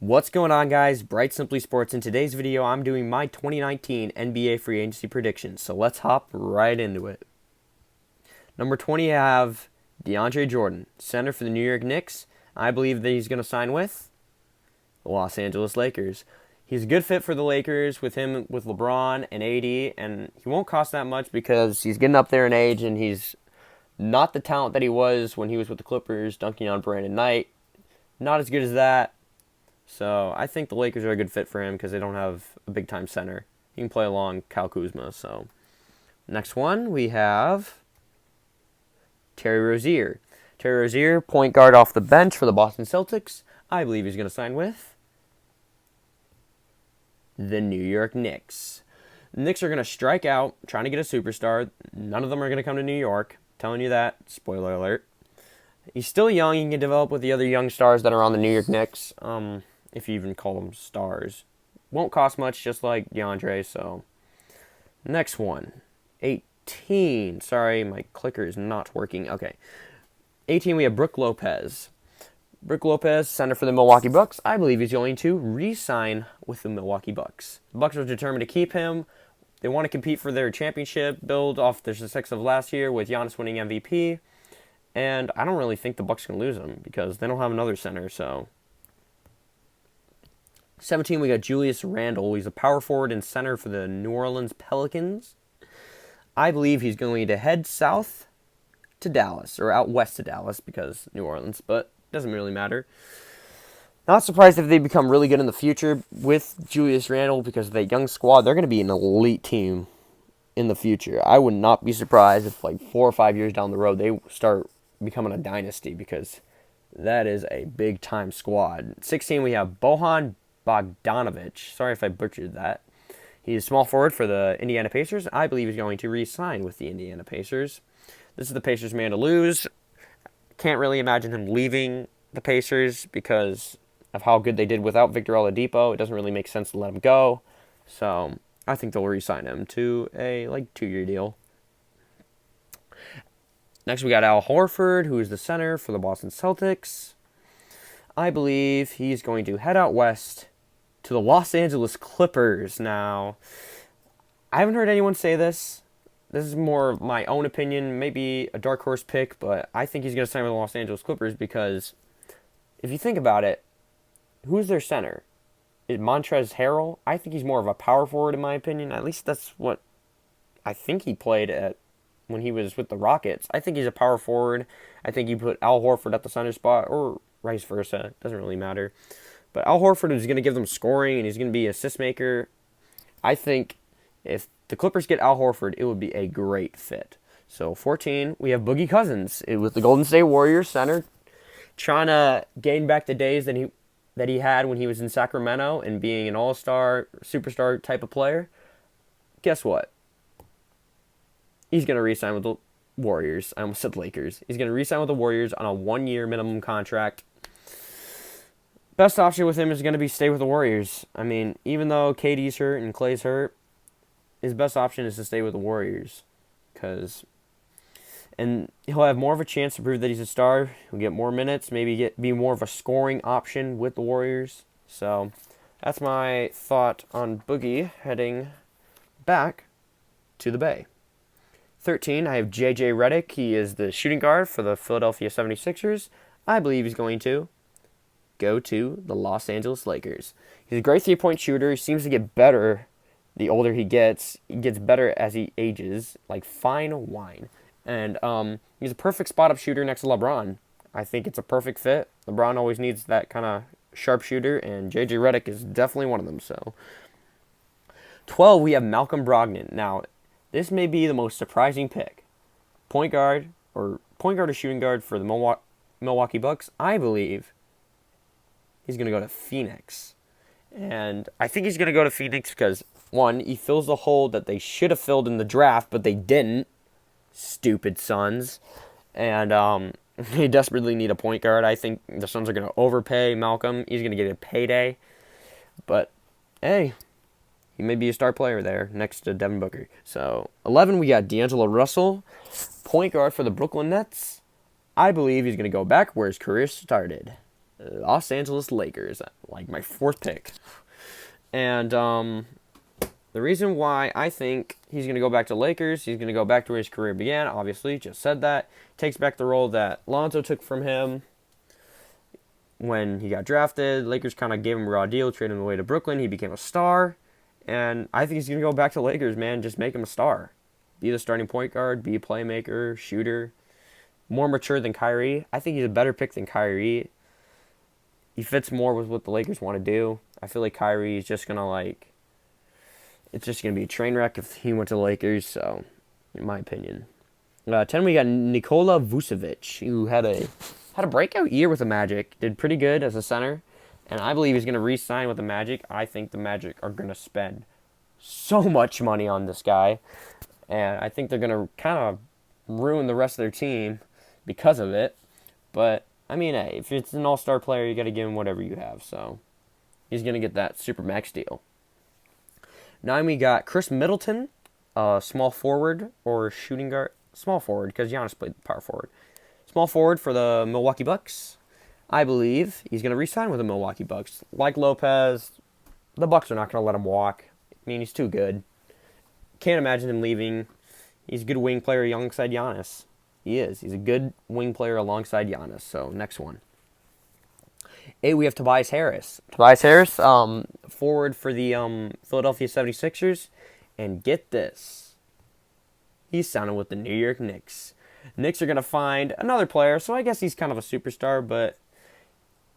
What's going on, guys? Bright Simply Sports. In today's video, I'm doing my 2019 NBA free agency predictions. So let's hop right into it. Number 20, I have DeAndre Jordan, center for the New York Knicks. I believe that he's going to sign with the Los Angeles Lakers. He's a good fit for the Lakers with LeBron and AD, and he won't cost that much because he's getting up there in age and he's not the talent that he was when he was with the Clippers, dunking on Brandon Knight. Not as good as that. So I think the Lakers are a good fit for him because they don't have a big-time center. He can play along Kyle Kuzma. So next one, we have Terry Rozier. Terry Rozier, point guard off the bench for the Boston Celtics. I believe he's going to sign with the New York Knicks. The Knicks are going to strike out trying to get a superstar. None of them are going to come to New York. I'm telling you that. Spoiler alert. He's still young. He can develop with the other young stars that are on the New York Knicks. If you even call them stars. Won't cost much, just like DeAndre, so. Next one. 18. Sorry, my clicker is not working. Okay. 18, we have Brook Lopez. Brook Lopez, center for the Milwaukee Bucks. I believe he's going to re-sign with the Milwaukee Bucks. The Bucks are determined to keep him. They want to compete for their championship, build off their success of last year with Giannis winning MVP. And I don't really think the Bucks can lose him because they don't have another center, so. 17, we got Julius Randle. He's a power forward and center for the New Orleans Pelicans. I believe he's going to head south to Dallas, or out west to Dallas because New Orleans, but it doesn't really matter. Not surprised if they become really good in the future with Julius Randle because of that young squad. They're going to be an elite team in the future. I would not be surprised if like 4 or 5 years down the road they start becoming a dynasty because that is a big-time squad. 16, we have Bojan Bogdanovic. Sorry if I butchered that. He's small forward for the Indiana Pacers. I believe he's going to re-sign with the Indiana Pacers. This is the Pacers' man to lose. Can't really imagine him leaving the Pacers because of how good they did without Victor Oladipo. It doesn't really make sense to let him go. So I think they'll re-sign him to a 2-year deal. Next, we got Al Horford, who is the center for the Boston Celtics. I believe he's going to head out west to the Los Angeles Clippers. Now, I haven't heard anyone say this. This is more of my own opinion, maybe a dark horse pick, but I think he's going to sign with the Los Angeles Clippers because if you think about it, who's their center? Is Montrezl Harrell? I think he's more of a power forward in my opinion. At least that's what I think he played at when he was with the Rockets. I think he's a power forward. I think you put Al Horford at the center spot or vice versa. It doesn't really matter. But Al Horford is going to give them scoring and he's going to be an assist maker. I think if the Clippers get Al Horford, it would be a great fit. So 14, we have Boogie Cousins with the Golden State Warriors center, trying to gain back the days that he had when he was in Sacramento and being an all-star, superstar type of player. Guess what? He's going to re-sign with the Warriors. I almost said Lakers. He's going to re-sign with the Warriors on a 1-year minimum contract. Best option with him is going to be stay with the Warriors. I mean, even though KD's hurt and Clay's hurt, his best option is to stay with the Warriors. And he'll have more of a chance to prove that he's a star. He'll get more minutes, maybe be more of a scoring option with the Warriors. So that's my thought on Boogie heading back to the Bay. 13, I have J.J. Redick. He is the shooting guard for the Philadelphia 76ers. I believe he's going to go to the Los Angeles Lakers. He's a great three-point shooter. He seems to get better the older he gets. He gets better as he ages, like fine wine. And he's a perfect spot-up shooter next to LeBron. I think it's a perfect fit. LeBron always needs that kind of sharpshooter, and J.J. Redick is definitely one of them. So 12, we have Malcolm Brogdon. Now, this may be the most surprising pick. Point guard or shooting guard for the Milwaukee Bucks. I believe he's going to go to Phoenix. And I think he's going to go to Phoenix because, one, he fills the hole that they should have filled in the draft, but they didn't. Stupid Suns. And they desperately need a point guard. I think the Suns are going to overpay Malcolm. He's going to get a payday. But, hey, he may be a star player there next to Devin Booker. So, 11, we got D'Angelo Russell, point guard for the Brooklyn Nets. I believe he's going to go back where his career started. Los Angeles Lakers, like my fourth pick. And the reason why I think he's going to go back to Lakers, he's going to go back to where his career began, obviously, just said that. Takes back the role that Lonzo took from him when he got drafted. Lakers kind of gave him a raw deal, traded him away to Brooklyn. He became a star. And I think he's going to go back to Lakers, man. Just make him a star. Be the starting point guard, be a playmaker, shooter. More mature than Kyrie. I think he's a better pick than Kyrie. He fits more with what the Lakers want to do. I feel like Kyrie is just going to, it's just going to be a train wreck if he went to the Lakers, so, in my opinion. 10, we got Nikola Vucevic, who had a breakout year with the Magic. Did pretty good as a center. And I believe he's going to re-sign with the Magic. I think the Magic are going to spend so much money on this guy. And I think they're going to kind of ruin the rest of their team because of it. But, I mean, hey, if it's an all-star player, you got to give him whatever you have. So, he's going to get that super max deal. 9, we got Chris Middleton, small forward or shooting guard. Small forward, because Giannis played power forward. Small forward for the Milwaukee Bucks. I believe he's going to re-sign with the Milwaukee Bucks. Like Lopez, the Bucks are not going to let him walk. I mean, he's too good. Can't imagine him leaving. He's a good wing player alongside Giannis. He is. He's a good wing player alongside Giannis. So, next one. 8, we have Tobias Harris. Tobias Harris, forward for the Philadelphia 76ers. And get this. He's signing with the New York Knicks. Knicks are going to find another player, so I guess he's kind of a superstar, but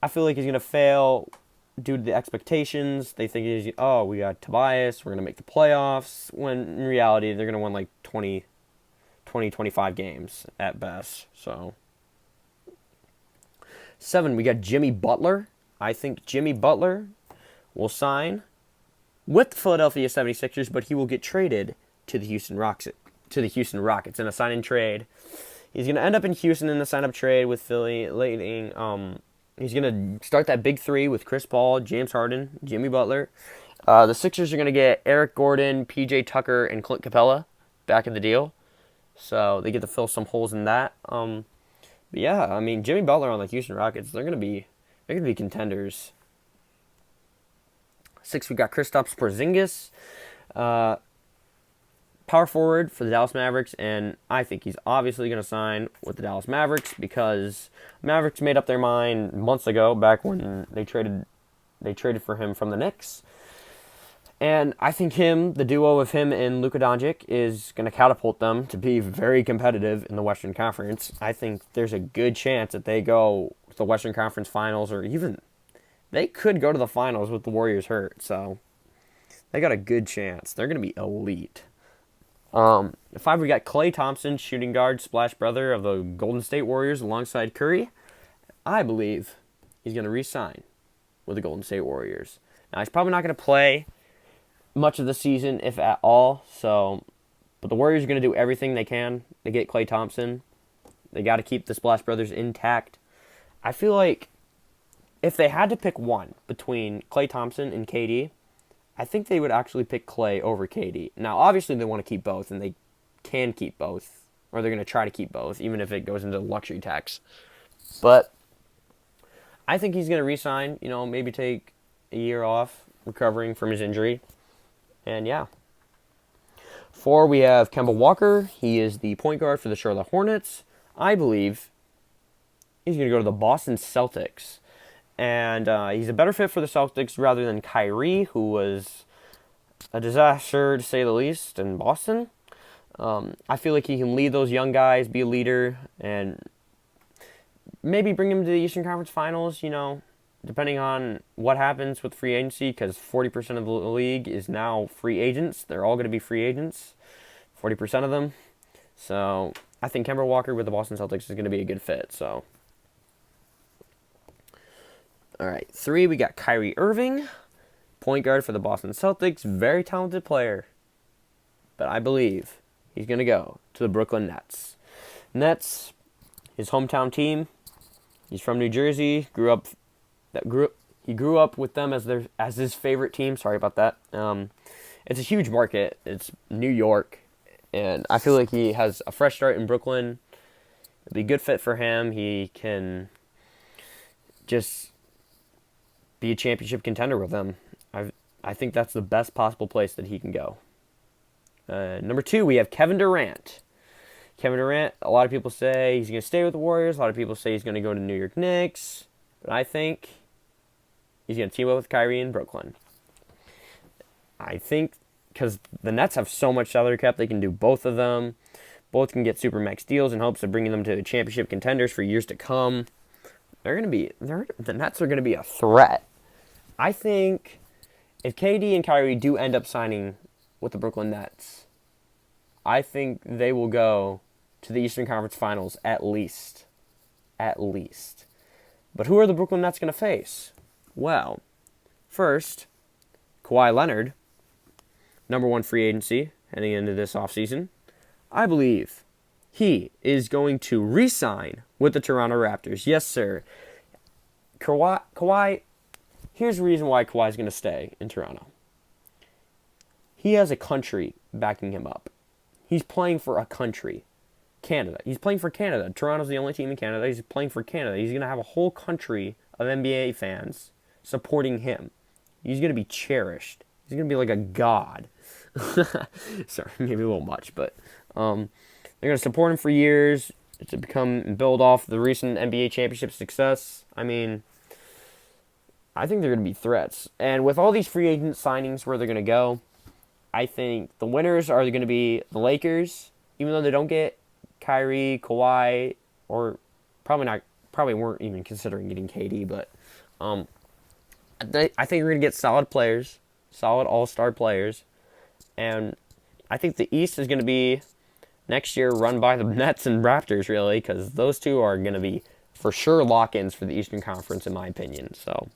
I feel like he's going to fail due to the expectations. They think, we got Tobias, we're going to make the playoffs, when in reality, they're going to win like 20, 25 games at best. So, 7, we got Jimmy Butler. I think Jimmy Butler will sign with the Philadelphia 76ers, but he will get traded to the Houston Rockets in a sign-and trade. He's going to end up in Houston in the sign-up trade with Philly. He's going to start that big three with Chris Paul, James Harden, Jimmy Butler. The Sixers are going to get Eric Gordon, P.J. Tucker, and Clint Capella back in the deal. So they get to fill some holes in that. But yeah, I mean, Jimmy Butler on the Houston Rockets, they're going to be contenders. 6, we got Kristaps Porzingis. Power forward for the Dallas Mavericks, and I think he's obviously going to sign with the Dallas Mavericks because Mavericks made up their mind months ago, back when they traded for him from the Knicks. And I think the duo of him and Luka Doncic is going to catapult them to be very competitive in the Western Conference. I think there's a good chance that they go to the Western Conference Finals, or even they could go to the finals with the Warriors hurt. So they got a good chance. They're going to be elite. 5, we got Klay Thompson, shooting guard, splash brother of the Golden State Warriors alongside Curry. I believe he's going to re-sign with the Golden State Warriors. Now, he's probably not going to play much of the season, if at all. But the Warriors are going to do everything they can to get Klay Thompson. They got to keep the Splash Brothers intact. I feel like if they had to pick one between Klay Thompson and KD, I think they would actually pick Klay over KD. Now, obviously, they want to keep both, and they can keep both, or they're going to try to keep both, even if it goes into luxury tax. But I think he's going to re-sign, maybe take a year off, recovering from his injury. And yeah. 4, we have Kemba Walker. He is the point guard for the Charlotte Hornets. I believe he's going to go to the Boston Celtics. And he's a better fit for the Celtics rather than Kyrie, who was a disaster, to say the least, in Boston. I feel like he can lead those young guys, be a leader, and maybe bring them to the Eastern Conference Finals, depending on what happens with free agency, because 40% of the league is now free agents. They're all going to be free agents, 40% of them. So I think Kemba Walker with the Boston Celtics is going to be a good fit, so... All right, 3, we got Kyrie Irving, point guard for the Boston Celtics. Very talented player. But I believe he's going to go to the Brooklyn Nets. Nets, his hometown team. He's from New Jersey. He grew up with them as his favorite team. Sorry about that. It's a huge market. It's New York. And I feel like he has a fresh start in Brooklyn. It'll be a good fit for him. He can just be a championship contender with them. I think that's the best possible place that he can go. Number 2, we have Kevin Durant. Kevin Durant, a lot of people say he's going to stay with the Warriors. A lot of people say he's going to go to New York Knicks. But I think he's going to team up with Kyrie in Brooklyn. I think because the Nets have so much salary cap, they can do both of them. Both can get supermax deals in hopes of bringing them to championship contenders for years to come. The Nets are going to be a threat. I think if KD and Kyrie do end up signing with the Brooklyn Nets, I think they will go to the Eastern Conference Finals at least. At least. But who are the Brooklyn Nets going to face? Well, first, Kawhi Leonard, number 1 free agency heading into this offseason. I believe he is going to re-sign with the Toronto Raptors. Yes, sir. Kawhi, here's the reason why Kawhi is going to stay in Toronto. He has a country backing him up. He's playing for a country. Canada. He's playing for Canada. Toronto's the only team in Canada. He's playing for Canada. He's going to have a whole country of NBA fans supporting him. He's going to be cherished. He's going to be like a god. Sorry, maybe a little much, but they're going to support him for years to become and build off the recent NBA championship success. I mean, I think they're going to be threats. And with all these free agent signings where they're going to go, I think the winners are going to be the Lakers, even though they don't get Kyrie, Kawhi, or probably weren't even considering getting KD, but I think we're going to get solid players, solid all-star players, and I think the East is going to be next year run by the Nets and Raptors, really, because those two are going to be for sure lock-ins for the Eastern Conference, in my opinion. So